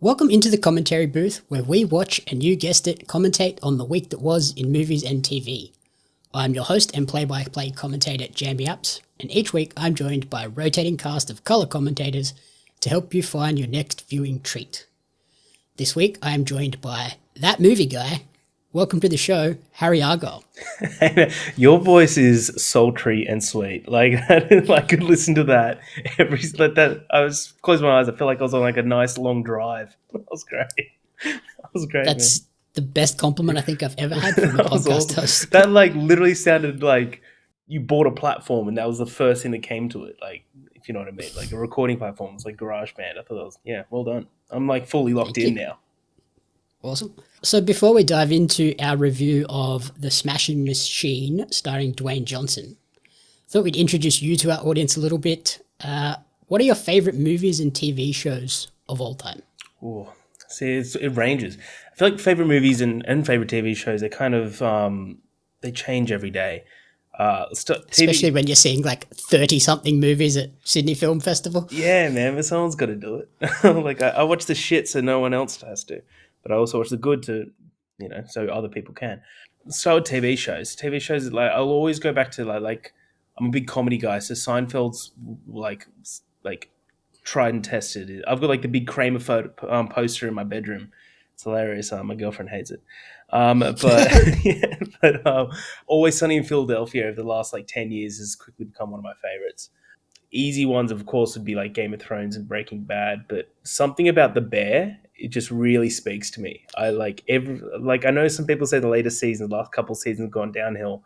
Welcome into the commentary booth where we watch and you guessed it, commentate on the week that was in movies and TV. I'm your host and play-by-play commentator Jamie Apps, and each week I'm joined by a rotating cast of colour commentators to help you find your next viewing treat. This week I am joined by that movie guy. Welcome to the show, Harry Argyle. Your voice is sultry and sweet. I could listen to that I was closing my eyes. I felt like I was on like a nice long drive. That was great. That's man. The best compliment I think I've ever had from a podcast host. That literally sounded like you bought a platform and that was the first thing that came to it. Like, if you know what I mean, like a recording platform. It's like GarageBand. I thought that was well done. I'm like fully locked in now. Awesome. So before we dive into our review of The Smashing Machine starring Dwayne Johnson, I thought we'd introduce you to our audience a little bit. What are your favourite movies and TV shows of all time? Oh, see, it ranges. I feel like favourite movies and favourite TV shows, they kind of they change every day. Especially when you're seeing like 30-something movies at Sydney Film Festival. Yeah, man, but someone's got to do it. I watch the shit so no one else has to. But I also watch the good to, so other people can. So TV shows. TV shows, I'll always go back to like I'm a big comedy guy, so Seinfeld's like tried and tested. I've got like the big Kramer poster in my bedroom. It's hilarious. My girlfriend hates it. But Always Sunny in Philadelphia over the last 10 years has quickly become one of my favorites. Easy ones, of course, would be like Game of Thrones and Breaking Bad, but something about The Bear, it just really speaks to me. I know some people say the latest season, the last couple of seasons have gone downhill.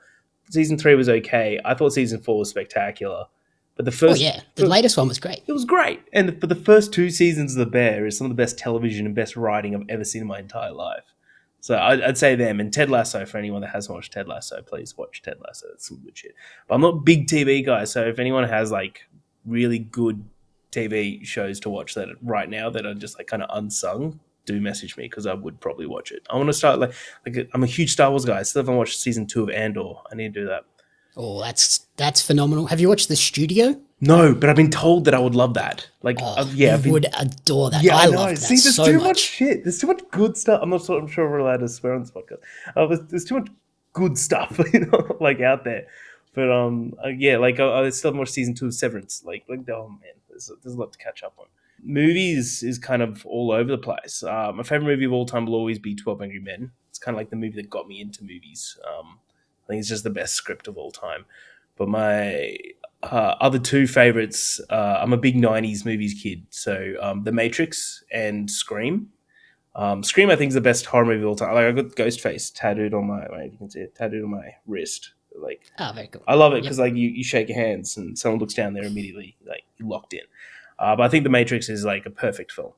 Season 3 was okay. I thought season 4 was spectacular. But the latest one was great. It was great. But the first 2 seasons of The Bear is some of the best television and best writing I've ever seen in my entire life. So I'd say them. And Ted Lasso, for anyone that hasn't watched Ted Lasso, please watch Ted Lasso. It's some good shit. But I'm not a big TV guy, so if anyone has really good TV shows to watch that right now that are just kind of unsung, do message me because I would probably watch it. I want to start I'm a huge Star Wars guy. I still haven't watched season 2 of Andor. I need to do that. Oh, that's phenomenal. Have you watched The Studio? No, but I've been told that I would love that. Would adore that. Yeah, I know. love that. See, there's so too much much shit. There's too much good stuff. I'm sure we're allowed to swear on this podcast. There's too much good stuff, out there. But I still haven't watched season 2 of Severance. Oh man, there's a lot to catch up on. Movies is kind of all over the place. My favorite movie of all time will always be 12 Angry Men. It's kind of like the movie that got me into movies. I think it's just the best script of all time. But my other 2 favorites, I'm a big 90s movies kid. So The Matrix and Scream. Scream, I think, is the best horror movie of all time. I got Ghostface tattooed on you can see it, tattooed on my wrist. Very cool. I love it because you shake your hands and someone looks down there immediately, you're locked in. But I think The Matrix is a perfect film.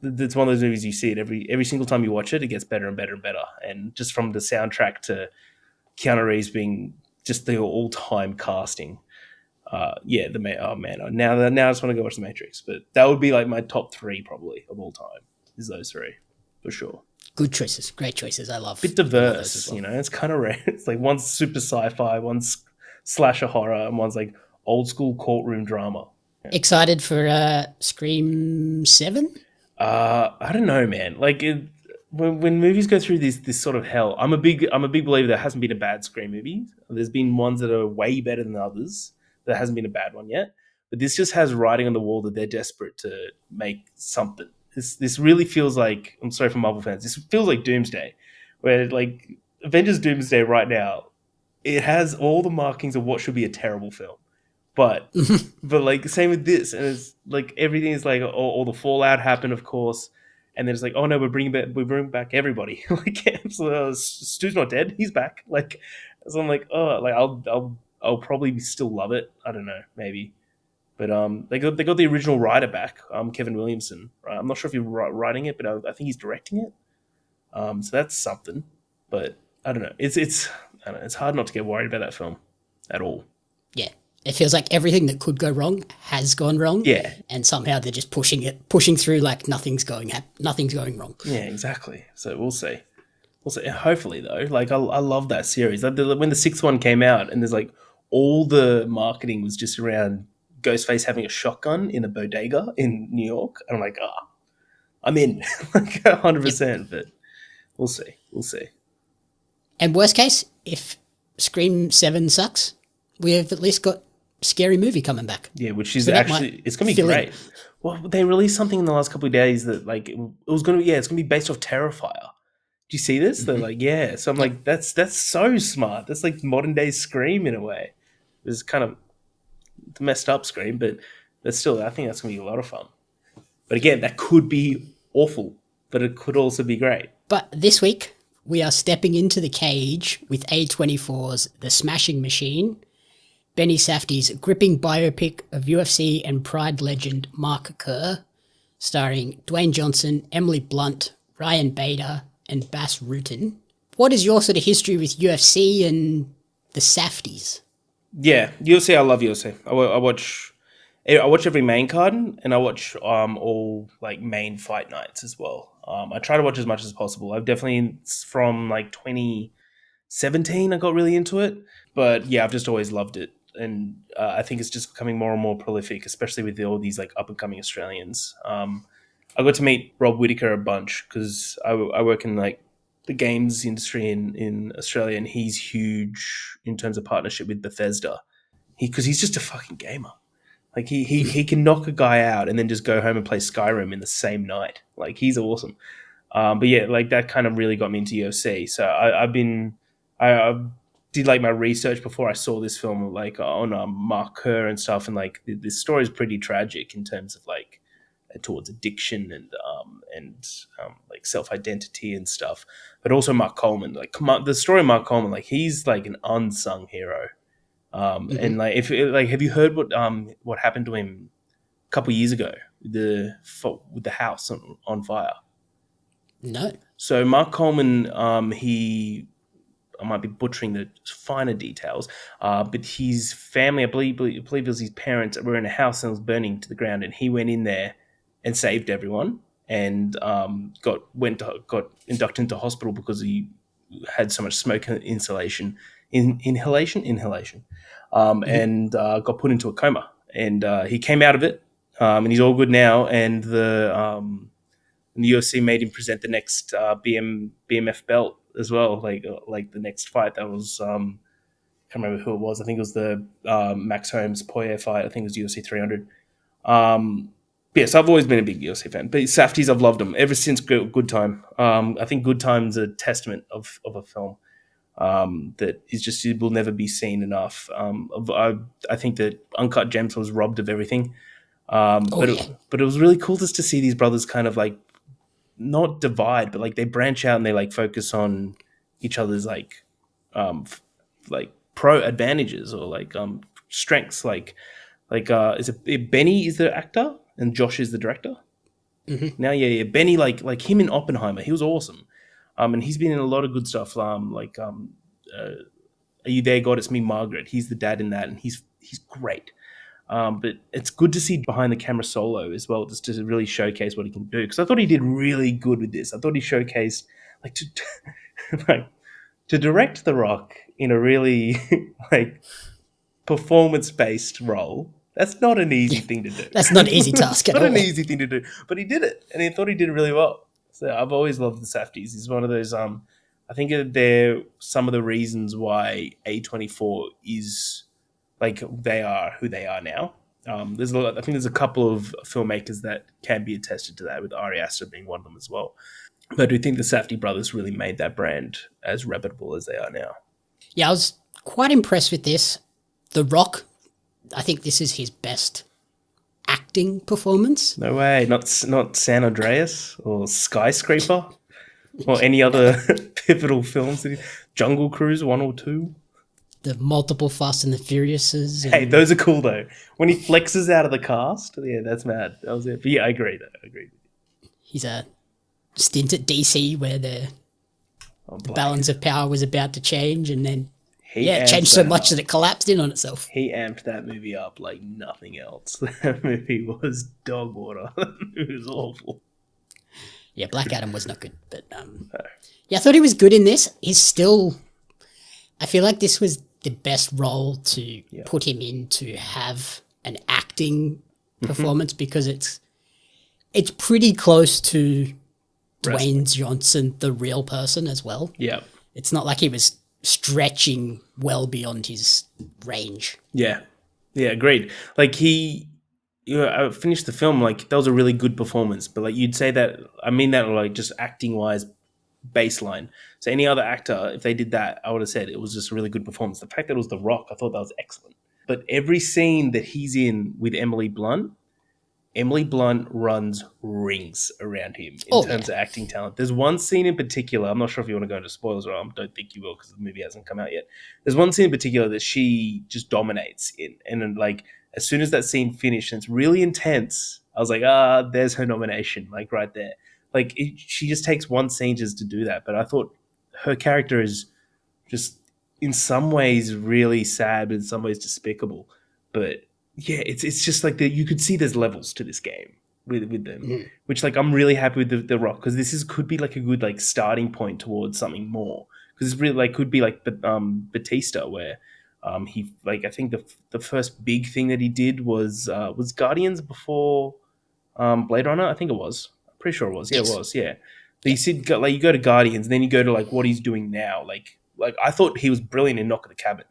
It's one of those movies you see it every single time you watch it. It gets better and better and better. And just from the soundtrack to Keanu Reeves being just the all-time casting. Now I just want to go watch The Matrix. But that would be my top 3 probably of all time. Is those 3 for sure. Good choices, great choices. I love. Bit diverse, well. It's kind of rare. It's one's super sci-fi, one's slasher horror, and one's old school courtroom drama. Yeah. Excited for Scream 7? I don't know, man. When movies go through this sort of hell, I'm a big believer there hasn't been a bad Scream movie. There's been ones that are way better than others. There hasn't been a bad one yet. But this just has writing on the wall that they're desperate to make something. This really feels like, I'm sorry for Marvel fans, this feels like Doomsday, where Avengers Doomsday right now, it has all the markings of what should be a terrible film. But same with this, and it's everything is all the fallout happened, of course, and then it's oh no, we're bringing back everybody. So Stu's not dead, he's back. So I'm I'll probably still love it. I don't know, maybe. But they got the original writer back, Kevin Williamson. Right? I'm not sure if he's writing it, but I think he's directing it. So that's something. But I don't know. It's hard not to get worried about that film at all. Yeah, it feels like everything that could go wrong has gone wrong. Yeah, and somehow they're just pushing through nothing's going wrong. Yeah, exactly. So we'll see. Hopefully though, I love that series. When the 6th one came out, and there's all the marketing was just around Ghostface having a shotgun in a bodega in New York. And I'm I'm in, like 100%. But we'll see. We'll see. And worst case, if Scream 7 sucks, we have at least got Scary Movie coming back. Yeah, which is So that actually might it's gonna be fill in. great. Well, they released something in the last couple of days that like it was gonna it's gonna be based off Terrifier. Do you see this? They're like, yeah. So I'm Yep. like, that's so smart. That's like modern day Scream in a way. It's kind of messed up Scream, but still, I think that's gonna be a lot of fun. But again, that could be awful, but it could also be great. But this week, we are stepping into the cage with A24's The Smashing Machine, Benny Safdie's gripping biopic of UFC and Pride legend Mark Kerr, starring Dwayne Johnson, Emily Blunt, Ryan Bader, and Bas Rutten. What is your sort of history with UFC and the Safdies? Yeah, UFC. I love UFC. I watch every main card, and I watch all like main fight nights as well. I try to watch as much as possible. I've definitely from like 2017 I got really into it, but yeah, I've just always loved it, and I think it's just becoming more and more prolific, especially with all these like up and coming Australians. I got to meet Rob Whittaker a bunch because I work in like the games industry in Australia, and he's huge in terms of partnership with Bethesda. Because he's just a fucking gamer. Like he can knock a guy out and then just go home and play Skyrim in the same night. Like he's awesome. But yeah, like that kind of really got me into UFC. So I did like my research before I saw this film, like on Mark Kerr and stuff, and like this story is pretty tragic in terms of like towards addiction and like self identity and stuff. But also Mark Coleman, like the story of Mark Coleman, like he's like an unsung hero. And like have you heard what happened to him a couple of years ago with the house on fire? No. So Mark Coleman, I might be butchering the finer details, but his family, I believe it was his parents, were in a house and it was burning to the ground, and he went in there and saved everyone, and got inducted into hospital because he had so much smoke inhalation, and got put into a coma, and he came out of it, and he's all good now, and the UFC made him present the next BMF belt as well, like the next fight. That was can't remember who it was. I think it was the Max Holmes Poirier fight. I think it was UFC 300. Yes, I've always been a big UFC fan, but Safdies, I've loved them ever since Good Time. I think Good Time's a testament of a film that is just, it will never be seen enough. I think that Uncut Gems was robbed of everything, but it was really cool just to see these brothers kind of like not divide, but like they branch out and they like focus on each other's like pro advantages or like strengths. Like is it Benny is the actor and Josh is the director? Mm-hmm. Now, yeah, Benny, like him in Oppenheimer, he was awesome. And he's been in a lot of good stuff. Are You There, God? It's Me, Margaret. He's the dad in that, and he's great. But it's good to see behind the camera solo as well, just to really showcase what he can do. Because I thought he did really good with this. I thought he showcased like to direct The Rock in a really like performance-based role. That's not an easy thing to do. That's not an easy task at all. Not an easy thing to do, but he did it, and I thought he did it really well. So I've always loved the Safdies. He's one of those. I think they're some of the reasons why A24 is like they are who they are now. There's a lot. I think there's a couple of filmmakers that can be attested to that, with Ari Aster being one of them as well. But I do think the Safdie brothers really made that brand as reputable as they are now. Yeah, I was quite impressed with this. The Rock, I think this is his best acting performance. No way. Not San Andreas or Skyscraper or any other pivotal films. Jungle Cruise 1 or 2. The multiple Fast and the Furiouses. Hey, those are cool though. When he flexes out of the cast, yeah, that's mad. That was it. But yeah, I agree. He's a stint at DC where the balance of power was about to change, and then it changed so much that it collapsed in on itself. He amped that movie up like nothing else. That movie was dog water. It was awful. Yeah, Black Adam was not good, but yeah, I thought he was good in this. He's still. I feel like this was the best role to put him in to have an acting performance, because it's It's pretty close to Wrestling. Dwayne Johnson, the real person, as well. Yeah. It's not like he was stretching well beyond his range. Yeah. Yeah, agreed. Like I finished the film, like that was a really good performance, but like you'd say that, I mean that like just acting wise baseline. So any other actor, if they did that, I would have said it was just a really good performance. The fact that it was The Rock, I thought that was excellent. But every scene that he's in with Emily Blunt runs rings around him in terms of acting talent. There's one scene in particular, I'm not sure if you want to go into spoilers or I don't think you will because the movie hasn't come out yet. There's one scene in particular that she just dominates in. And then, like, as soon as that scene finished and it's really intense, I was like, there's her nomination, like right there. Like, she just takes one scene just to do that. But I thought her character is just in some ways really sad, but in some ways despicable. But yeah, it's just like that. You could see there's levels to this game with them, which like I'm really happy with the Rock because this could be like a good like starting point towards something more because it's really like could be like Batista where he like I think the first big thing that he did was Guardians before Blade Runner. I think it was. I'm pretty sure it was. Yeah, it was. Yeah. But you see, like you go to Guardians, and then you go to like what he's doing now. Like I thought he was brilliant in Knock at the Cabin.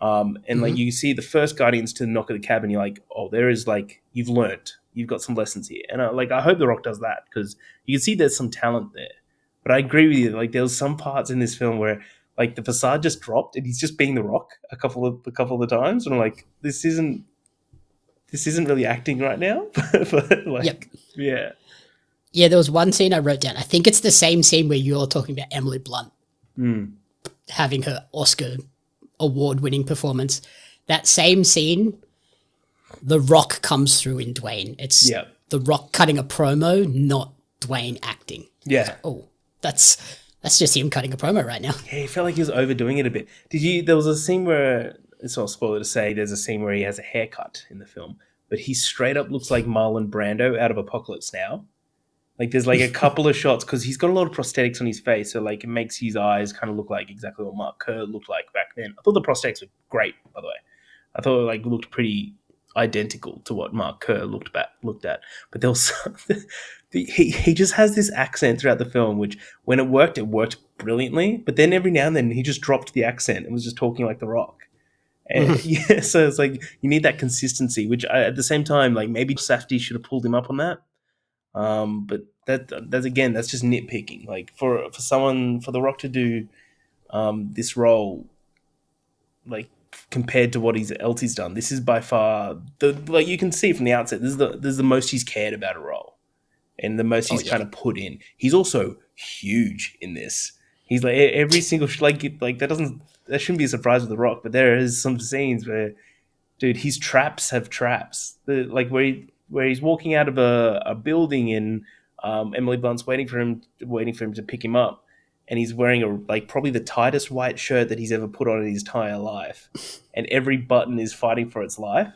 And like you see the first Guardians to Knock at the Cabin, you're like, oh, there is like you've learnt, you've got some lessons here, and I hope The Rock does that because you can see there's some talent there. But I agree with you, like there was some parts in this film where like the facade just dropped and he's just being The Rock a couple of the times, and I'm like, this isn't really acting right now, but like, yeah. There was one scene I wrote down. I think it's the same scene where you're talking about Emily Blunt having her Oscar award-winning performance. That same scene, The Rock comes through in Dwayne. It's The Rock cutting a promo, not Dwayne acting. Yeah. Oh, that's just him cutting a promo right now. Yeah, he felt like he was overdoing it a bit. There was a scene where, it's not a spoiler to say, there's a scene where he has a haircut in the film, but he straight up looks like Marlon Brando out of Apocalypse Now. Like there's like a couple of shots because he's got a lot of prosthetics on his face, so like it makes his eyes kind of look like exactly what Mark Kerr looked like back then. I thought the prosthetics were great, by the way. I thought it like looked pretty identical to what Mark Kerr looked at. But there was he just has this accent throughout the film, which when it worked brilliantly. But then every now and then he just dropped the accent and was just talking like The Rock. And so it's like you need that consistency, which at the same time, like maybe Safdie should have pulled him up on that. But that's again, that's just nitpicking. Like for The Rock to do this role, like compared to what else he's done, this is by far like you can see from the outset. This is the most he's cared about a role, and the most he's kind of put in. He's also huge in this. He's like every single like that shouldn't be a surprise with The Rock, but there is some scenes where, dude, his traps have traps. Like where he's walking out of a building and Emily Blunt's waiting for him to pick him up, and he's wearing probably the tightest white shirt that he's ever put on in his entire life, and every button is fighting for its life.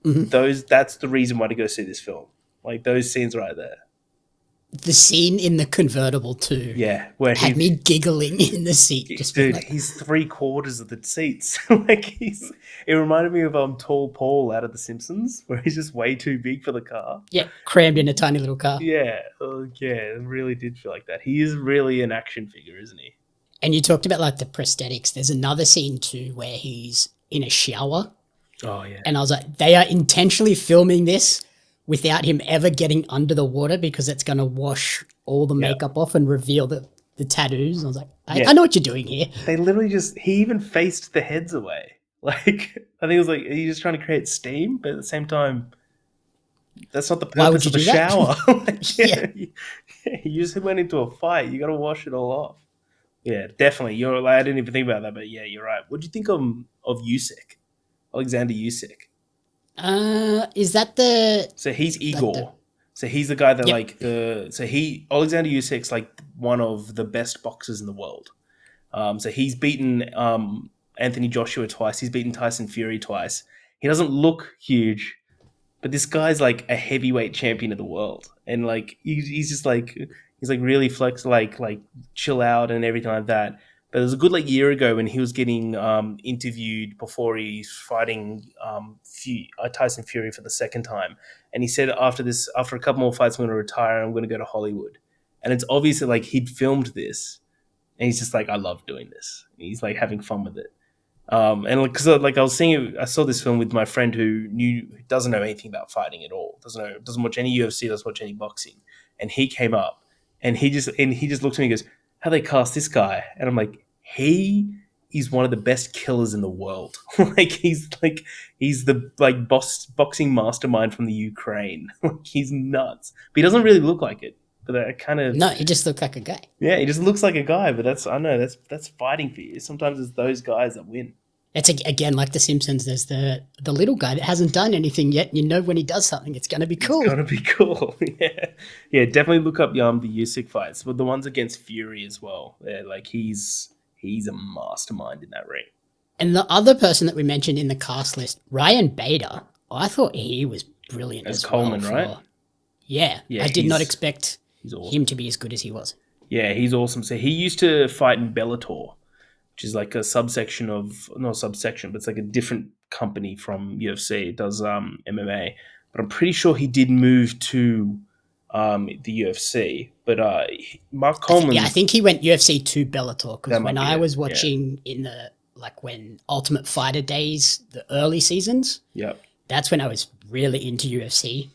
That's the reason why to go see this film. Like those scenes right there. The scene in the convertible too. Yeah, where had me giggling in the seat. Dude, he's 3/4 of the seats. Like it reminded me of Tall Paul out of The Simpsons, where he's just way too big for the car. Yeah, crammed in a tiny little car. Yeah, it really did feel like that. He is really an action figure, isn't he? And you talked about like the prosthetics. There's another scene too where he's in a shower. Oh yeah. And I was like, they are intentionally filming this without him ever getting under the water because it's going to wash all the makeup off and reveal the tattoos. And I was like, I know what you're doing here. They literally he even faced the heads away. Like, I think it was like, he's just trying to create steam, but at the same time, that's not the purpose of a shower. You just went into a fight. You got to wash it all off. Yeah, definitely. I didn't even think about that, but yeah, you're right. What do you think of Usyk? Alexander Usyk? Is that the? So he's Igor. So he's the guy that Alexander Usyk's like one of the best boxers in the world. So he's beaten Anthony Joshua twice. He's beaten Tyson Fury twice. He doesn't look huge, but this guy's like a heavyweight champion of the world, and like he's just like really flex, like chill out and everything like that. But it was a good like year ago when he was getting interviewed before he's fighting Tyson Fury for the second time, and he said after a couple more fights, I'm going to retire and I'm going to go to Hollywood. And it's obvious that like he'd filmed this, and he's just like, I love doing this. And he's like having fun with it. And because like I saw this film with my friend who doesn't know anything about fighting at all, doesn't watch any UFC, doesn't watch any boxing, and he came up and he just looked at me and goes, how they cast this guy? And I'm like, he is one of the best killers in the world. he's the like boxing mastermind from the Ukraine. Like he's nuts, but he doesn't really look like it. But I kind of No, he just looked like a guy. Yeah, he just looks like a guy. But that's fighting for you. Sometimes it's those guys that win. It's again like The Simpsons. There's the little guy that hasn't done anything yet. And you know when he does something, it's going to be cool. It's going to be cool. Yeah. Definitely look up the Usyk fights, but the ones against Fury as well. Yeah, like he's a mastermind in that ring. And the other person that we mentioned in the cast list, Ryan Bader, I thought he was brilliant as Coleman, well. right? Yeah, I did not expect him to be as good as he was. Yeah, he's awesome. So he used to fight in Bellator, which is like a subsection of, not a subsection, but it's like a different company from UFC. It does MMA. But I'm pretty sure he did move to the UFC. But Mark Coleman... I think he went UFC to Bellator, because when I was watching in the, like when Ultimate Fighter days, the early seasons, that's when I was really into UFC.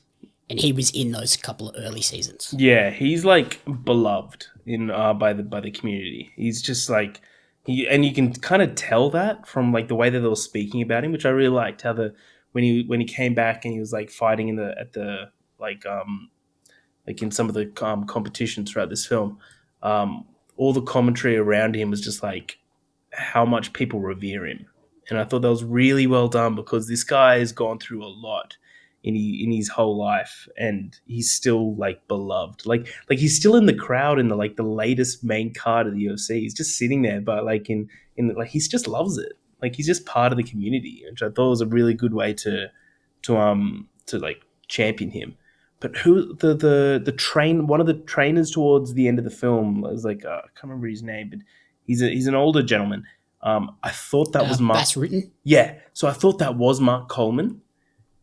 And he was in those couple of early seasons. Yeah, he's like beloved in by the community. He's just like and you can kind of tell that from like the way that they were speaking about him, which I really liked. How when he came back and he was like fighting in some of the competitions throughout this film, all the commentary around him was just like how much people revere him, and I thought that was really well done because this guy has gone through a lot in his whole life, and he's still like beloved. Like he's still in the crowd in the like the latest main card of the UFC. He's just sitting there, but like in like he just loves it. Like he's just part of the community, which I thought was a really good way to like champion him. But who one of the trainers towards the end of the film was like I can't remember his name, but he's an older gentleman. I thought that was Mark. Bass Rutten? Yeah, so I thought that was Mark Coleman.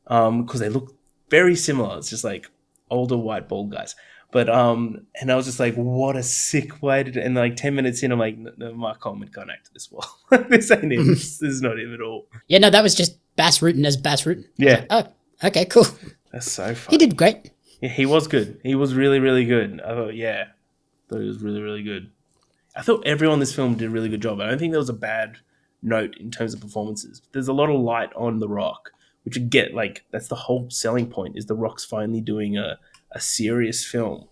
Because they look very similar. It's just like older white bald guys. But and I was just like, what a sick way to do. And like 10 minutes in, I'm like, no, Mark Coleman can't act this well. This ain't him. This is not him at all. Yeah, no, that was just Bass Rutten as Bass Rutten. Yeah. Like, oh, okay, cool. That's so funny. He did great. Yeah, he was good. He was really, really good. I thought he was really, really good. I thought everyone in this film did a really good job. I don't think there was a bad note in terms of performances. There's a lot of light on The Rock, which you get, like, that's the whole selling point, is The Rock's finally doing a serious film.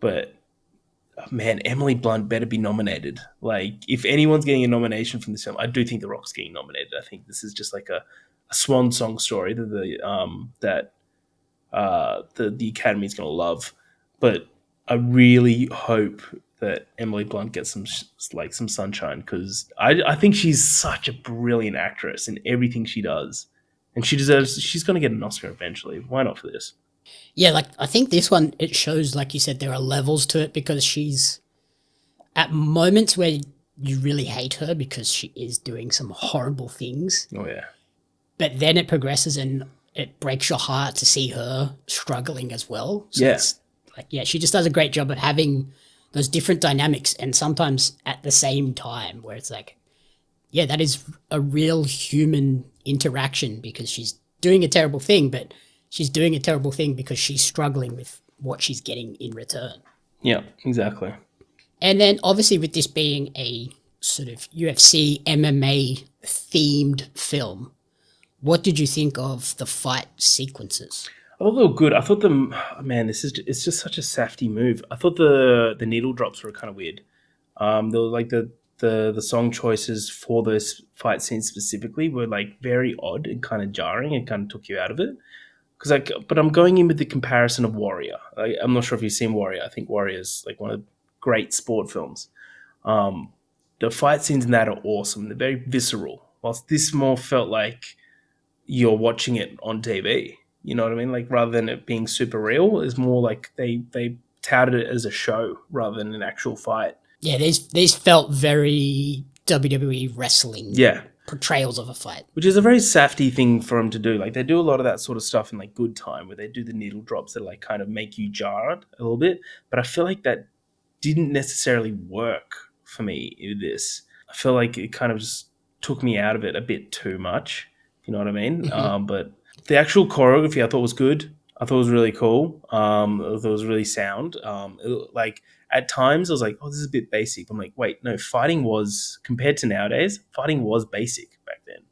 But, man, Emily Blunt better be nominated. Like, if anyone's getting a nomination from this film, I do think The Rock's getting nominated. I think this is just like a swan song story that the Academy is going to love. But I really hope that Emily Blunt gets some sunshine, because I think she's such a brilliant actress in everything she does. And she's going to get an Oscar eventually. Why not for this? Yeah, like I think this one, it shows, like you said, there are levels to it, because she's at moments where you really hate her because she is doing some horrible things. Oh, yeah. But then it progresses and it breaks your heart to see her struggling as well. So yeah. It's like, yeah, she just does a great job of having those different dynamics, and sometimes at the same time, where it's like, yeah, that is a real human interaction, because she's doing a terrible thing, but she's doing a terrible thing because she's struggling with what she's getting in return. Yeah, exactly. And then obviously with this being a sort of UFC MMA themed film, what did you think of the fight sequences? I thought they were good. I thought it's just such a Safdie move. I thought the needle drops were kind of weird. They were like the song choices for those fight scenes specifically were like very odd and kind of jarring, and kind of took you out of it. But I'm going in with the comparison of Warrior. I'm not sure if you've seen Warrior. I think Warrior is like one of the great sport films. The fight scenes in that are awesome. They're very visceral. Whilst this more felt like you're watching it on TV. You know what I mean? Like, rather than it being super real, it's more like they touted it as a show rather than an actual fight. Yeah, these felt very WWE wrestling Yeah. portrayals of a fight. Which is a very Safdie thing for them to do. Like, they do a lot of that sort of stuff in, like, Good Time, where they do the needle drops that, like, kind of make you jarred a little bit. But I feel like that didn't necessarily work for me in this. I feel like it kind of just took me out of it a bit too much, if you know what I mean. But the actual choreography I thought was good. I thought it was really cool. I thought it was really sound. Like, at times I was like, oh, this is a bit basic. I'm like, wait, no, fighting was, compared to nowadays, fighting was basic back then.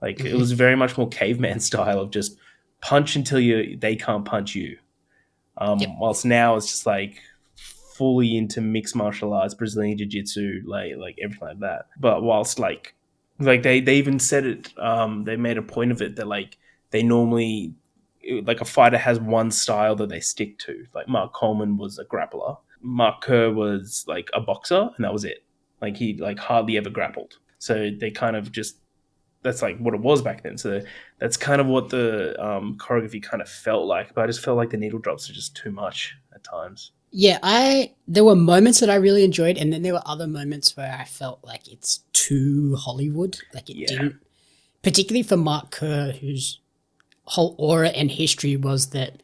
Like, it was very much more caveman style of just punch until they can't punch you. Whilst now it's just like fully into mixed martial arts, Brazilian jiu-jitsu, like everything like that. But whilst like they even said it, they made a point of it that like they normally, like, a fighter has one style that they stick to. Like, Mark Coleman was a grappler. Mark Kerr was like a boxer, and that was it. Like, he like hardly ever grappled. So they kind of just, that's like what it was back then. So that's kind of what the choreography kind of felt like. But I just felt like the needle drops are just too much at times. Yeah, there were moments that I really enjoyed, and then there were other moments where I felt like it's too Hollywood. Like, it didn't, particularly for Mark Kerr, whose whole aura and history was that,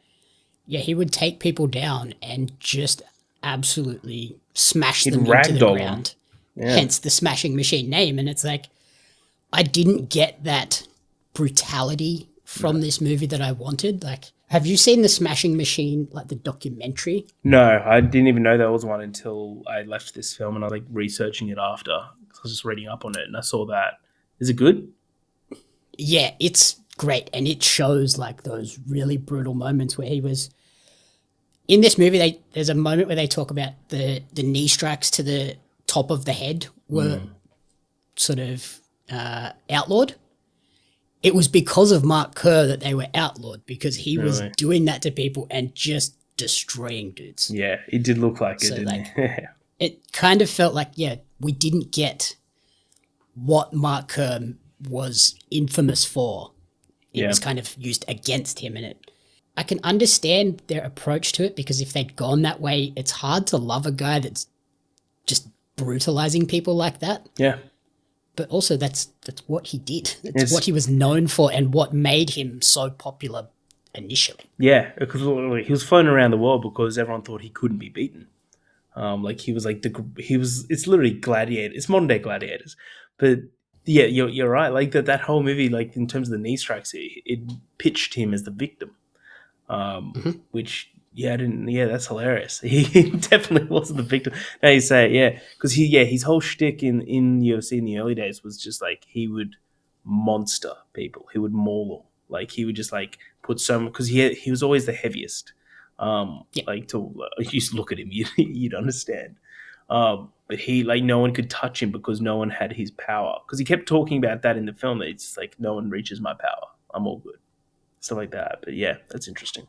yeah, he would take people down and just absolutely smash them into the ground. Hence the Smashing Machine name. And it's like, I didn't get that brutality from this movie that I wanted. Like, have you seen the Smashing Machine, like the documentary? No, I didn't even know there was one until I left this film, and I was like researching it after. I was just reading up on it, and I saw that. Is it good? Yeah, it's great, and it shows like those really brutal moments where he was in this movie. There's a moment where they talk about the knee strikes to the top of the head were sort of outlawed. It was because of Mark Kerr that they were outlawed, because he was doing that to people and just destroying dudes. Yeah, it did look like it, didn't it? It kind of felt like, yeah, we didn't get what Mark Kerr was infamous for. It was kind of used against him, and I can understand their approach to it, because if they'd gone that way, it's hard to love a guy that's just brutalizing people like that. Yeah. But also that's what he did. It's what he was known for and what made him so popular initially. Yeah, because he was flown around the world because everyone thought he couldn't be beaten. Like, he was like it's literally Gladiator. It's modern day Gladiators. But yeah, you're right. Like, that whole movie, like, in terms of the knee strikes, it pitched him as the victim. Which, that's hilarious. He definitely wasn't the victim. Now you say it, yeah. Because his whole shtick in UFC in the early days was just like, he would monster people. He would maul them. Like, he would just like put because he was always the heaviest. Like, to you just look at him, you'd understand. But he, like, no one could touch him because no one had his power. Because he kept talking about that in the film. That it's like, no one reaches my power. I'm all good. Stuff like that. But yeah, that's interesting.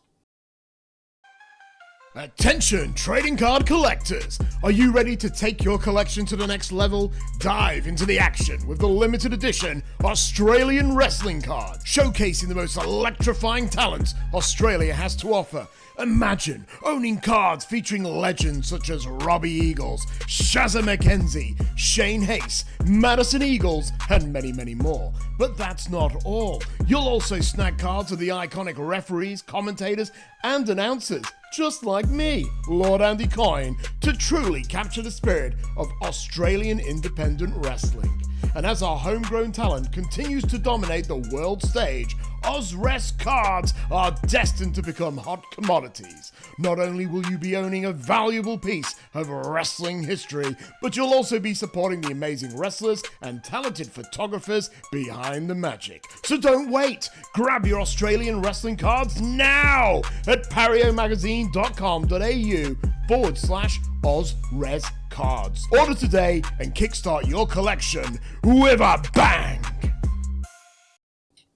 Attention, trading card collectors! Are you ready to take your collection to the next level? Dive into the action with the limited edition Australian wrestling card, showcasing the most electrifying talents Australia has to offer. Imagine owning cards featuring legends such as Robbie Eagles, Shazza McKenzie, Shane Hayes, Madison Eagles, and many, many more. But that's not all. You'll also snag cards of the iconic referees, commentators, and announcers, just like me, Lord Andy Coyne, to truly capture the spirit of Australian independent wrestling. And as our homegrown talent continues to dominate the world stage, OzRest cards are destined to become hot commodities. Not only will you be owning a valuable piece of wrestling history, but you'll also be supporting the amazing wrestlers and talented photographers behind the magic. So don't wait! Grab your Australian wrestling cards now at pariomagazine.com.au/OzRes cards. Order today and kickstart your collection with a bang!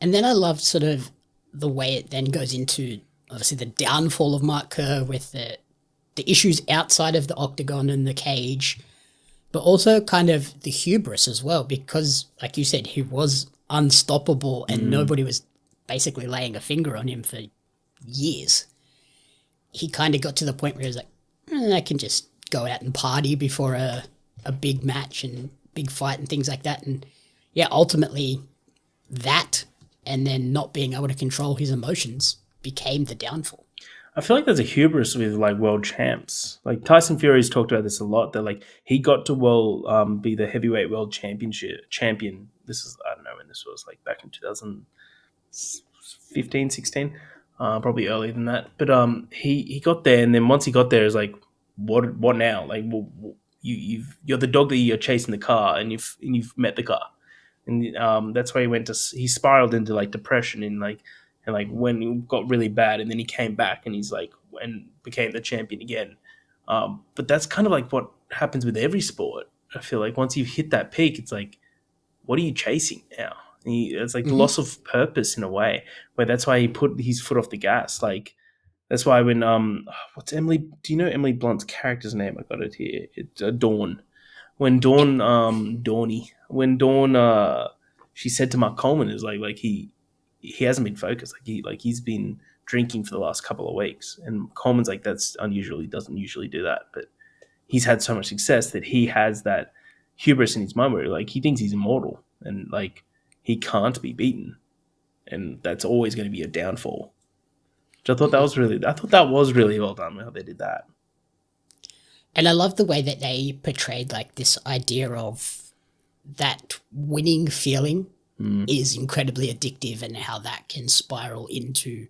And then I loved sort of the way it then goes into, obviously, the downfall of Mark Kerr with the issues outside of the octagon and the cage, but also kind of the hubris as well, because, like you said, he was unstoppable and nobody was basically laying a finger on him for years. He kind of got to the point where he was like, I can just go out and party before a a big match and big fight and things like that. And yeah, ultimately that and then not being able to control his emotions became the downfall. I feel like there's a hubris with like world champs. Like Tyson Fury's talked about this a lot. That like he got to be the heavyweight world champion. This is, I don't know when this was, like back in 2015, 16, probably earlier than that. But he got there, and then once he got there, it's like what now? Like you're the dog that you're chasing the car, and you've met the car, and that's why he spiraled into like depression and when it got really bad, and then he came back and he's like and became the champion again. But that's kind of like what happens with every sport. I feel like once you've hit that peak, it's like, what are you chasing now? It's like loss of purpose in a way, where that's why he put his foot off the gas. Like that's why when what's Emily? Do you know Emily Blunt's character's name? I got it here. It's Dawn. When Dawn, she said to Mark Coleman, is like he hasn't been focused. He's been drinking for the last couple of weeks, and Coleman's like, that's unusual. He doesn't usually do that, but he's had so much success that he has that hubris in his mind where like he thinks he's immortal and like he can't be beaten, and that's always going to be a downfall. Which I thought that was really well done how they did that. And I love the way that they portrayed like this idea of that winning feeling is incredibly addictive, and how that can spiral into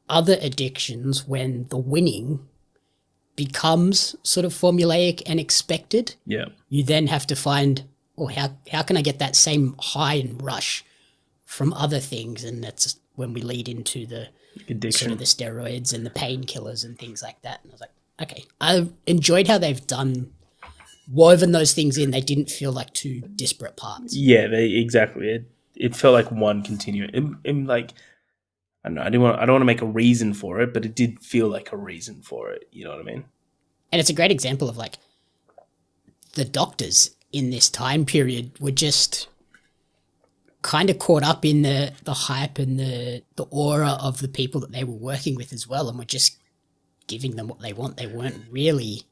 other addictions when the winning becomes sort of formulaic and expected. Yeah. You then have to find, how can I get that same high and rush from other things? And that's when we lead into the addiction, sort of the steroids and the painkillers and things like that. And I was like, okay, I enjoyed how they've woven those things in. They didn't feel like two disparate parts. Yeah, exactly. It felt like one continuum. Like, I don't know. I don't want to make a reason for it, but it did feel like a reason for it. You know what I mean? And it's a great example of like the doctors in this time period were just kind of caught up in the hype and the aura of the people that they were working with as well, and were just giving them what they want. They weren't really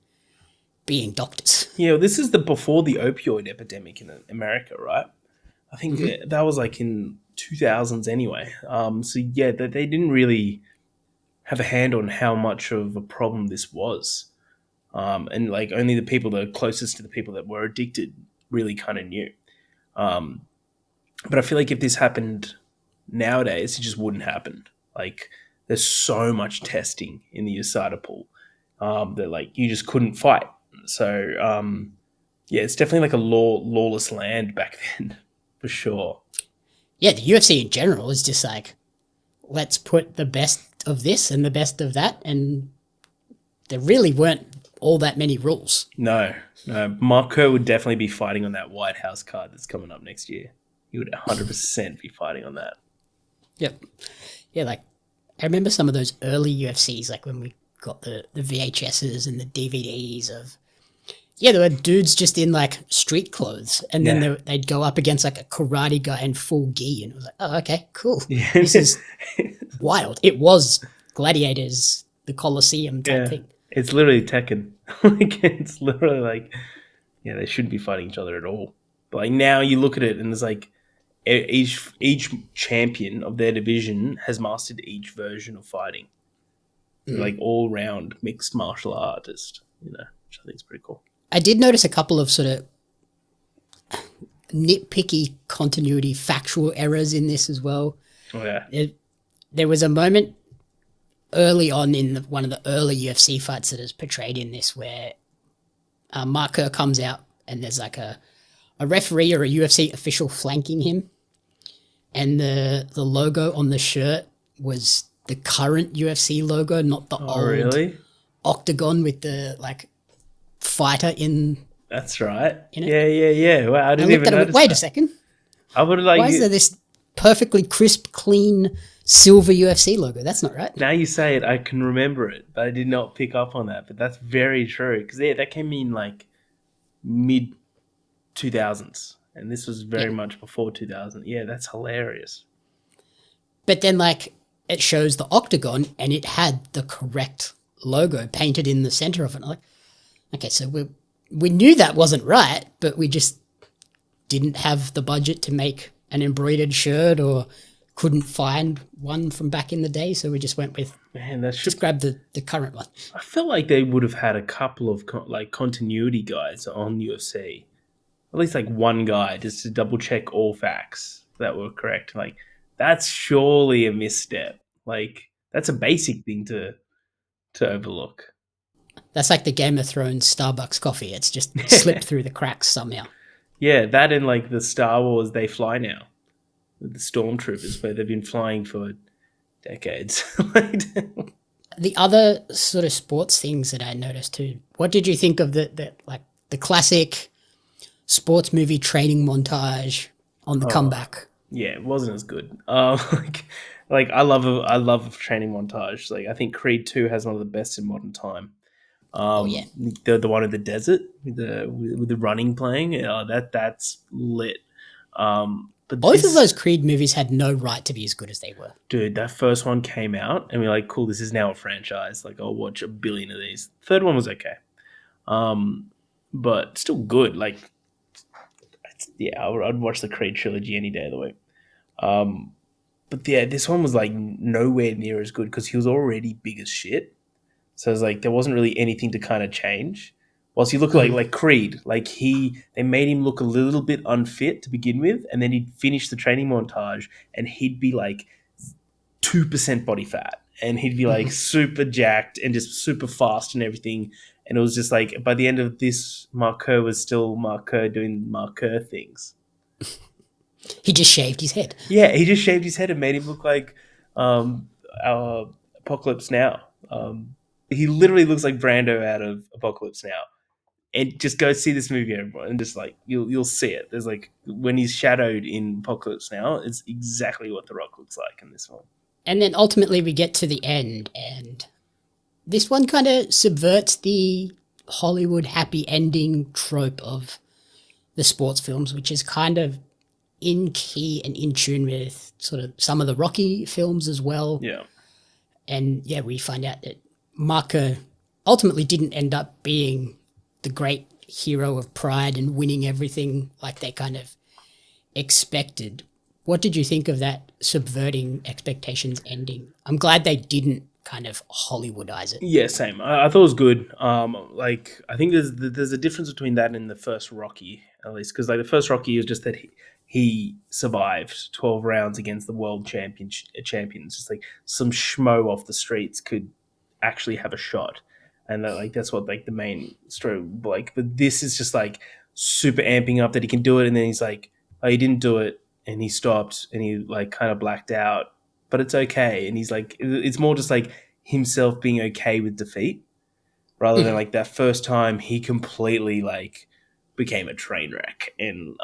being doctors. Yeah, this is before the opioid epidemic in America, right? I think that was like in 2000s anyway. So yeah, they didn't really have a hand on how much of a problem this was. And like only the people that are closest to the people that were addicted really kind of knew. But I feel like if this happened nowadays, it just wouldn't happen. Like there's so much testing in the USADA pool that like you just couldn't fight. So yeah, it's definitely like a lawless land back then, for sure. Yeah, the UFC in general is just like, let's put the best of this and the best of that, and there really weren't all that many rules. No. Mark Kerr would definitely be fighting on that White House card that's coming up next year. He would 100% be fighting on that. Yep. Yeah, like I remember some of those early UFCs, like when we got the VHSs and the DVDs of, yeah, there were dudes just in like street clothes, and then they'd go up against like a karate guy in full gi, and it was like, oh, okay, cool. Yeah. This is wild. It was Gladiators, the Colosseum type thing. It's literally Tekken. Like it's literally like, yeah, they shouldn't be fighting each other at all. But like now you look at it and there's like each champion of their division has mastered each version of fighting. Like all round mixed martial artist, which I think is pretty cool. I did notice a couple of sort of nitpicky continuity factual errors in this as well. Oh, yeah. There was a moment early on in one of the early UFC fights that is portrayed in this where Mark Kerr comes out and there's like a referee or a UFC official flanking him, and the logo on the shirt was the current UFC logo, not the old octagon with the like fighter in. That's right. In it. Yeah. Wow, I didn't even notice. Wait a second. I would like. Why is there this perfectly crisp, clean silver UFC logo? That's not right. Now you say it, I can remember it, but I did not pick up on that. But that's very true, because that came in like mid 2000s, and this was very much before 2000. Yeah, that's hilarious. But then like it shows the octagon and it had the correct logo painted in the center of it. I'm like, okay, so we knew that wasn't right, but we just didn't have the budget to make an embroidered shirt or couldn't find one from back in the day, so we just went with just grab the current one. I felt like they would have had a couple of continuity guys on UFC, at least like one guy just to double check all facts that were correct. Like that's surely a misstep. Like that's a basic thing to overlook. That's like the Game of Thrones Starbucks coffee. It's just slipped through the cracks somehow. Yeah, that and like the Star Wars They Fly Now. With the stormtroopers, where they've been flying for decades. The other sort of sports things that I noticed too. What did you think of the classic sports movie training montage on the comeback? Yeah, it wasn't as good. Like I love a training montage. Like I think Creed 2 has one of the best in modern time. The one in the desert with the running playing. That's lit. But both of those Creed movies had no right to be as good as they were. Dude, that first one came out and we're like, cool, this is now a franchise. Like, I'll watch 1 billion of these. Third one was okay. But still good. Like, I'd watch the Creed trilogy any day of the week. But yeah, this one was like nowhere near as good because he was already big as shit. So it's like there wasn't really anything to kind of change. Whilst you look like Creed, like they made him look a little bit unfit to begin with, and then he'd finish the training montage and he'd be like 2% body fat, and he'd be like super jacked and just super fast and everything. And it was just like by the end of this, Mark Kerr was still Mark Kerr doing Mark Kerr things. He just shaved his head. Yeah, he just shaved his head and made him look like our Apocalypse Now. He literally looks like Brando out of Apocalypse Now. And just go see this movie, everyone, and just like you'll see it. There's like when he's shadowed in Apocalypse Now, it's exactly what The Rock looks like in this one. And then ultimately we get to the end, and this one kind of subverts the Hollywood happy ending trope of the sports films, which is kind of in key and in tune with sort of some of the Rocky films as well. Yeah. And yeah, we find out that Mark Kerr ultimately didn't end up being the great hero of Pride and winning everything like they kind of expected. What did you think of that subverting expectations ending? I'm glad they didn't kind of Hollywoodize it. Yeah, same. I thought it was good. Like I think there's a difference between that and the first Rocky, at least, because like the first Rocky was just that he survived 12 rounds against the world champions. Just like some schmo off the streets could actually have a shot. And that's what like the main story like. But this is just like super amping up that he can do it, and then he's like, "Oh, he didn't do it," and he stopped, and he like kind of blacked out. But it's okay, and he's like, it's more just like himself being okay with defeat, rather than like that first time he completely like became a train wreck. And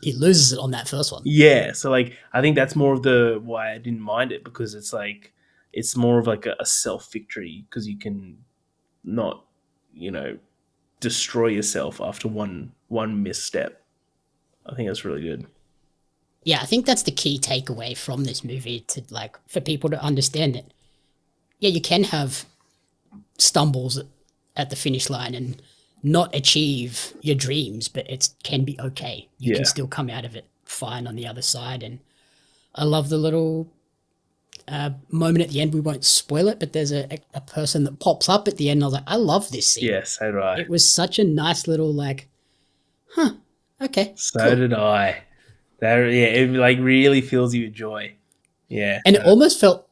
he loses it on that first one. Yeah, so like I think that's more of the why I didn't mind it, because it's like it's more of like a self victory, because you can not, destroy yourself after one misstep. I think that's really good. Yeah, I think that's the key takeaway from this movie, to like for people to understand it. Yeah, you can have stumbles at the finish line and not achieve your dreams, but it can be okay. You can still come out of it fine on the other side. And I love the little moment at the end. We won't spoil it, but there's a person that pops up at the end. I was like, I love this scene. Yes, so did I. It was such a nice little okay. So cool. did I. It like really fills you with joy. Yeah. And it almost felt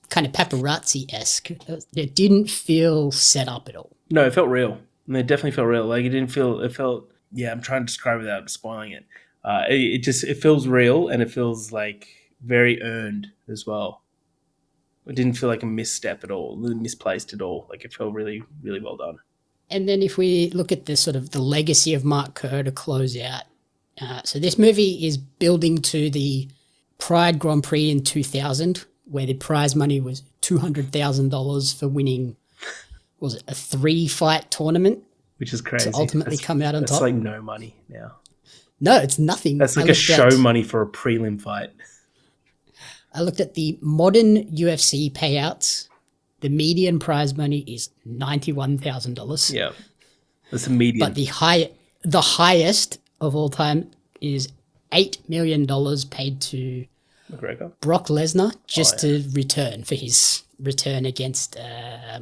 kind of paparazzi-esque. It didn't feel set up at all. No, it felt real. It definitely felt real. Like it felt, I'm trying to describe it without spoiling it. It feels real, and it feels like very earned as well. It didn't feel like a misstep at all, misplaced at all. Like it felt really, really well done. And then if we look at the sort of the legacy of Mark Kerr to close out, so this movie is building to the Pride Grand Prix in 2000, where the prize money was $200,000 for winning, was it a 3-fight tournament? Which is crazy. To ultimately come out on top. That's like no money now. No, it's nothing. That's like a show money for a prelim fight. I looked at the modern UFC payouts. The median prize money is $91,000. Yeah. That's a median. But the highest of all time is $8 million paid to McGregor? Brock Lesnar just to return for his return against. I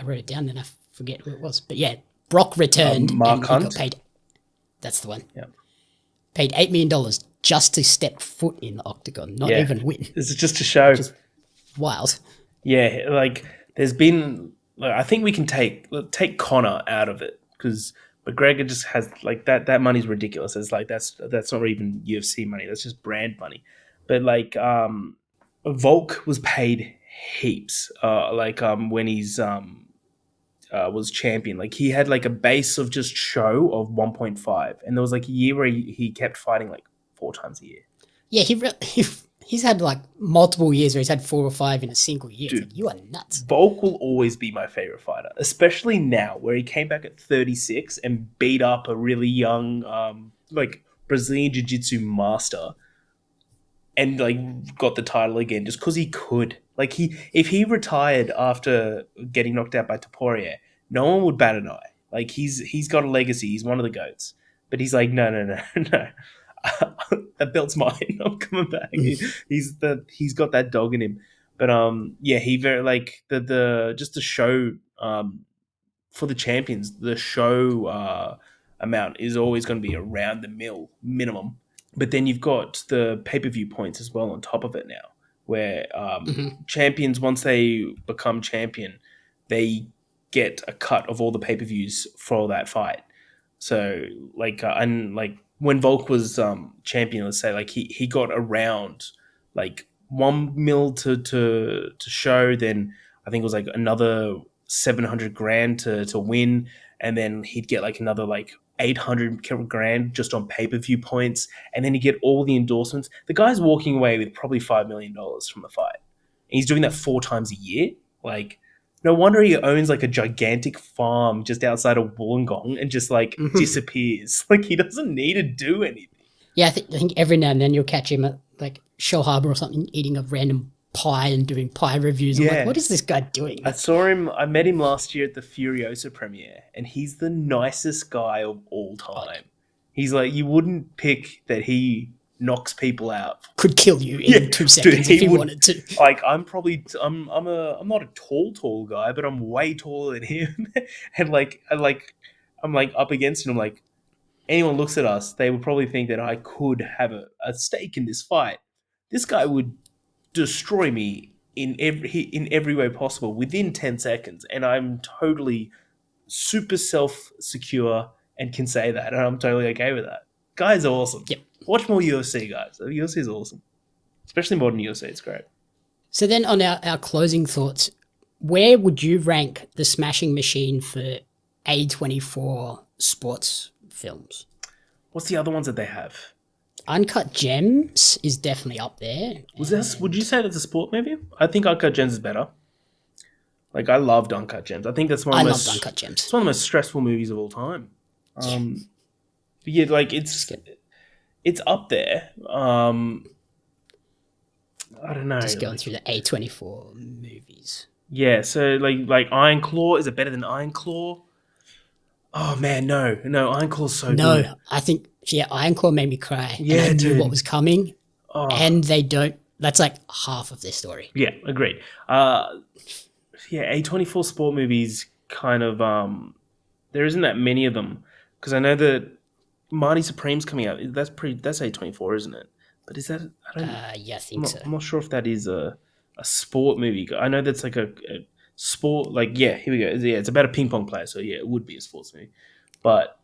wrote it down and I forget who it was, but yeah, Brock returned Mark and Hunt? he got paid. That's the one. Yeah. Paid $8 million just to step foot in the octagon, not even win. This is just to show. Wild. Yeah, like there's been. Like, I think we can take Connor out of it because McGregor just has like that money's ridiculous. It's like that's not even UFC money. That's just brand money. But like Volk was paid heaps. When he's was champion, like he had like a base of just show of 1.5, and there was like a year where he kept fighting like 4 times a year. Yeah, he's had like multiple years where he's had 4 or 5 in a single year. Dude, like, you are nuts. Volk will always be my favorite fighter, especially now where he came back at 36 and beat up a really young like Brazilian Jiu-Jitsu master and like got the title again just because he could. Like if he retired after getting knocked out by Pario, no one would bat an eye. Like he's got a legacy. He's one of the GOATs. But he's like, no. That belt's mine. I'm coming back. He's got that dog in him. But he very like the just the show for the champions. The show amount is always going to be around the minimum. But then you've got the pay-per-view points as well on top of it now, where champions, once they become champion, they get a cut of all the pay-per-views for that fight. So when Volk was champion, let's say like he got around like $1 million to show, then I think it was like another $700,000 to win, and then he'd get like another like $800,000 just on pay-per-view points, and then he'd get all the endorsements. The guy's walking away with probably $5 million from the fight. And he's doing that 4 times a year. Like, no wonder he owns like a gigantic farm just outside of Wollongong and just like disappears. Like he doesn't need to do anything. Yeah, I think every now and then you'll catch him at like Shell Harbour or something eating a random pie and doing pie reviews. I'm like, what is this guy doing? I met him last year at the Furiosa premiere, and he's the nicest guy of all time. He's like, you wouldn't pick that he knocks people out. Could kill you in 2 seconds if he wanted to. Like I'm not a tall guy, but I'm way taller than him. And I'm up against him. I'm like, anyone looks at us, they would probably think that I could have a stake in this fight. This guy would destroy me in every way possible within 10 seconds, and I'm totally super self-secure and can say that, and I'm totally okay with that. Guy's awesome. Yep. Watch more UFC, guys. UFC is awesome, especially modern UFC. It's great. So then on our closing thoughts, where would you rank the Smashing Machine for A24 sports films? What's the other ones that they have? Uncut Gems is definitely up there. Would you say that's a sport movie? I think Uncut Gems is better. Like, I loved Uncut Gems. I think that's one of the most... Uncut Gems. It's one of the most stressful movies of all time. Like, it's up there. I don't know. Just going through the A24 movies. Yeah, so like Iron Claw, is it better than Iron Claw? Oh man, no, Iron Claw's so good. No, I think Iron Claw made me cry. Yeah, and I knew what was coming, and they don't. That's like half of their story. Yeah, agreed. A24 sport movies kind of there isn't that many of them because I know that Marty Supreme's coming out. That's A24, isn't it? But is that I think so. I'm not sure if that is a sport movie. I know that's like a sport. Like here we go. Yeah, it's about a ping pong player. So yeah, it would be a sports movie, but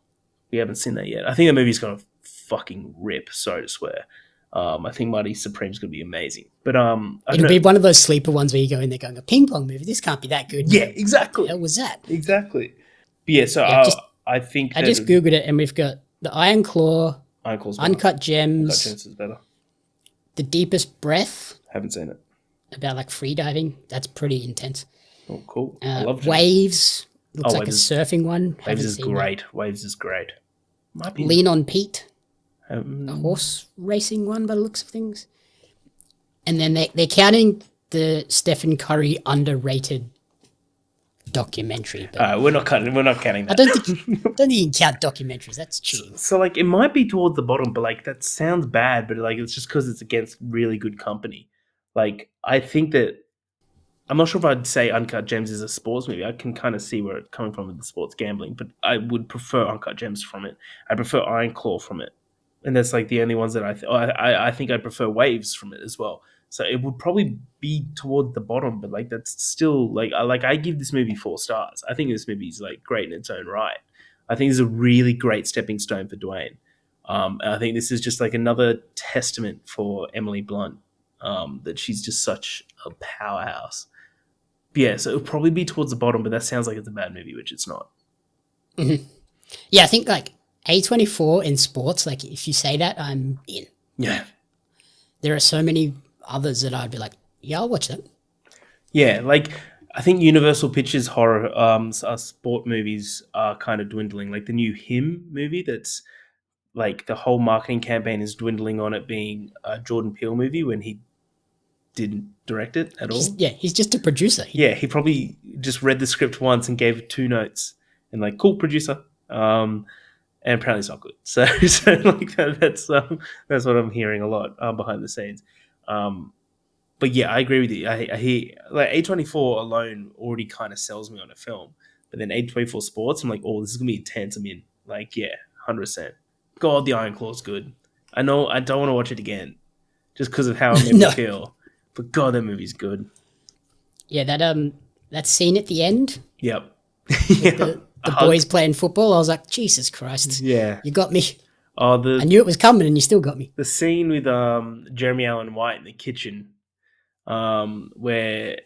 we haven't seen that yet. I think the movie's gonna fucking rip. Sorry to swear. I think Marty Supreme's gonna be amazing. But it'll be one of those sleeper ones where you go in there going, a ping pong movie. This can't be that good. Yeah, exactly. What the hell was that? Exactly. But yeah. So I think I just googled it, and we've got the Iron Claw, Uncut Gems. Uncut Gems is better. The Deepest Breath. Haven't seen it. About like free diving. That's pretty intense. Oh, cool. I love Waves. Looks like a surfing one. Waves is great. Waves is great. Might be Lean on Pete. A horse racing one by the looks of things. And then they're counting the Stephen Curry underrated documentary. But We're not counting that. I don't think you can count documentaries. That's cheating. So like, it might be towards the bottom, but like, that sounds bad. But like, it's just because it's against really good company. Like, I think that I'm not sure if I'd say Uncut Gems is a sports movie. I can kind of see where it's coming from with the sports gambling, but I would prefer Uncut Gems from it. I prefer Iron Claw from it, and that's like the only ones that I think I'd prefer Waves from it as well. So it would probably be toward the bottom, but like, that's still like I give this movie 4 stars. I think this movie is like great in its own right. I think it's a really great stepping stone for Dwayne. And I think this is just like another testament for Emily Blunt, that she's just such a powerhouse. Yeah, so it'll probably be towards the bottom, but that sounds like it's a bad movie, which it's not. Mm-hmm. Yeah, I think like A24 in sports, like if you say that, I'm in. Yeah. There are so many others that I'd be like, yeah, I'll watch that. Yeah, like I think Universal Pictures horror sport movies are kind of dwindling. Like the new Him movie, that's like the whole marketing campaign is dwindling on it being a Jordan Peele movie when he didn't direct it at all. He's just a producer. He probably just read the script once and gave 2 notes and like, cool, producer. And apparently it's not good. So like that's what I'm hearing a lot behind the scenes. But yeah, I agree with you. I hear like A24 alone already kind of sells me on a film, but then A24 Sports, I'm like, oh, this is gonna be intense. I'm in. Like, yeah, 100%. God, the Iron Claw's good. I know I don't want to watch it again, just because of how it made me feel. But God, that movie's good. Yeah, that scene at the end. Yep. The boys playing football. I was like, Jesus Christ. Yeah. You got me. I knew it was coming and you still got me. The scene with Jeremy Allen White in the kitchen, where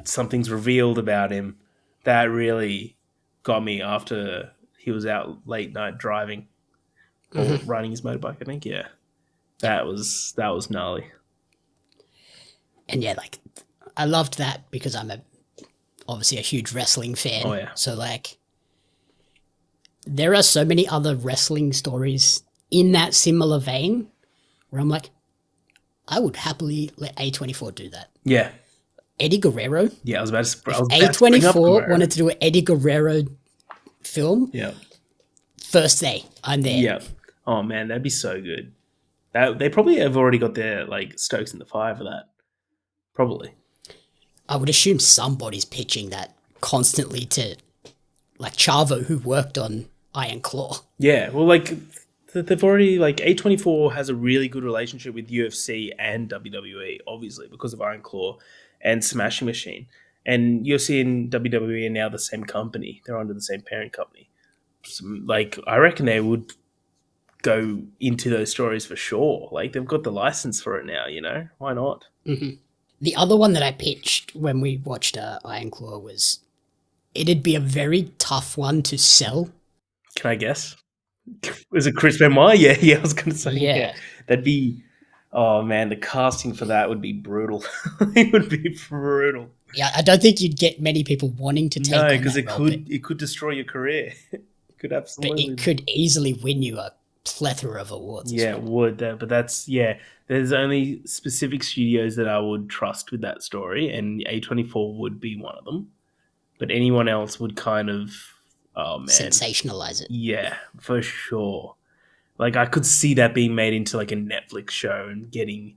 something's revealed about him, that really got me after he was out late night driving or riding his motorbike, I think. Yeah. That was gnarly. And yeah, like I loved that because I'm obviously a huge wrestling fan. Oh yeah. So like there are so many other wrestling stories in that similar vein where I'm like, I would happily let A24 do that. Yeah. Eddie Guerrero. Yeah, I was about to A24 wanted to do an Eddie Guerrero film. Yeah. First day, I'm there. Yeah. Oh man, that'd be so good. They probably have already got their like stokes in the fire for that. Probably. I would assume somebody's pitching that constantly to like Chavo, who worked on Iron Claw. Yeah, well, like they've already like A24 has a really good relationship with UFC and WWE, obviously because of Iron Claw and Smashing Machine. And UFC and WWE are now the same company; they're under the same parent company. So, like, I reckon they would go into those stories for sure. Like, they've got the license for it now. You know, why not? Mm-hmm. The other one that I pitched when we watched Iron Claw was it'd be a very tough one to sell. Can I guess? Was it Chris Benoit? Yeah, I was going to say. Yeah. That'd be, oh man, the casting for that would be brutal. It would be brutal. Yeah, I don't think you'd get many people wanting to take on that. No, because it could destroy your career. It could absolutely. But it could easily win you a plethora of awards. Yeah, it would. But that's, yeah, there's only specific studios that I would trust with that story, and A24 would be one of them. But anyone else would kind of, oh man, sensationalize it. Yeah, for sure. Like, I could see that being made into like a Netflix show and getting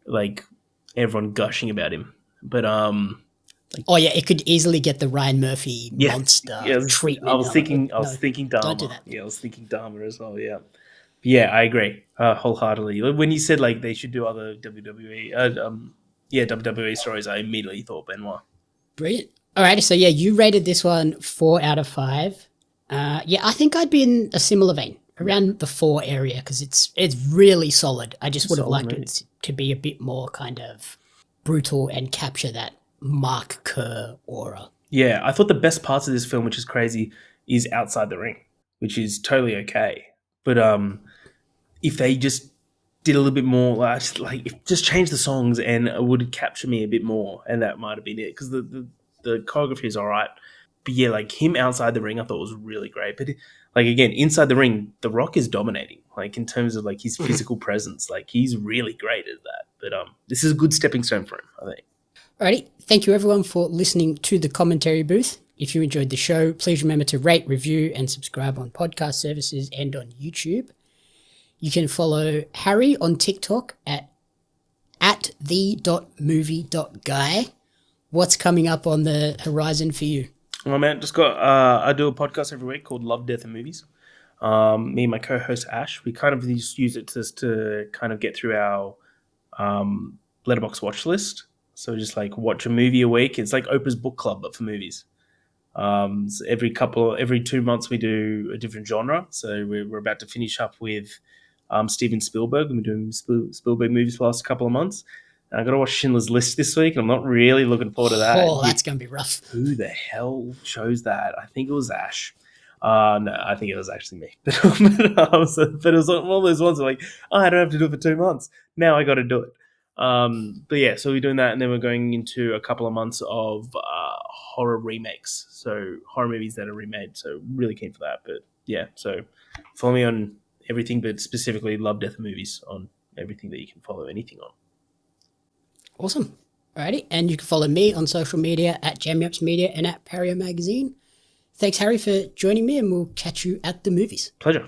like everyone gushing about him. But like, oh yeah, it could easily get the Ryan Murphy monster treatment. I was thinking Dharma. Don't do that. Yeah, I was thinking Dharma as well. Yeah, yeah, I agree wholeheartedly. When you said like they should do other WWE, WWE stories, I immediately thought Benoit. Brilliant. Alrighty, so yeah, you rated this one 4 out of 5. Yeah, I think I'd be in a similar vein, around the 4 area, because it's really solid. I just would have liked it to be a bit more kind of brutal and capture that Mark Kerr aura. Yeah, I thought the best parts of this film, which is crazy, is outside the ring, which is totally okay. But if they just did a little bit more, just change the songs, and it would capture me a bit more, and that might have been it, because the choreography is all right. But yeah, like him outside the ring, I thought was really great. But like, again, inside the ring, The Rock is dominating, like in terms of like his physical presence. Like, he's really great at that. But this is a good stepping stone for him, I think. Alrighty, thank you everyone for listening to the commentary booth. If you enjoyed the show, please remember to rate, review, and subscribe on podcast services and on YouTube. You can follow Harry on TikTok at the.movie.guy. What's coming up on the horizon for you? Well, man, just got. I do a podcast every week called Love, Death, and Movies. Me and my co-host Ash, we kind of just use it to kind of get through our Letterboxd watch list. So just like watch a movie a week. It's like Oprah's book club, but for movies. So every 2 months we do a different genre. So we're about to finish up with Steven Spielberg. We've been doing Spielberg movies for the last couple of months. And I got to watch Schindler's List this week, and I'm not really looking forward to that. Oh, that's going to be rough. Who the hell chose that? I think it was Ash. No, I think it was actually me. But it was one of those ones like, I don't have to do it for 2 months. Now I got to do it. But yeah, so we're doing that, and then we're going into a couple of months of horror remakes. So horror movies that are remade. So really keen for that. But yeah, so follow me on everything, but specifically Love, Death, and Movies on everything that you can follow anything on. Awesome. Alrighty, and you can follow me on social media at JamieUps Media and at Pario Magazine. Thanks, Harry, for joining me, and we'll catch you at the movies. Pleasure.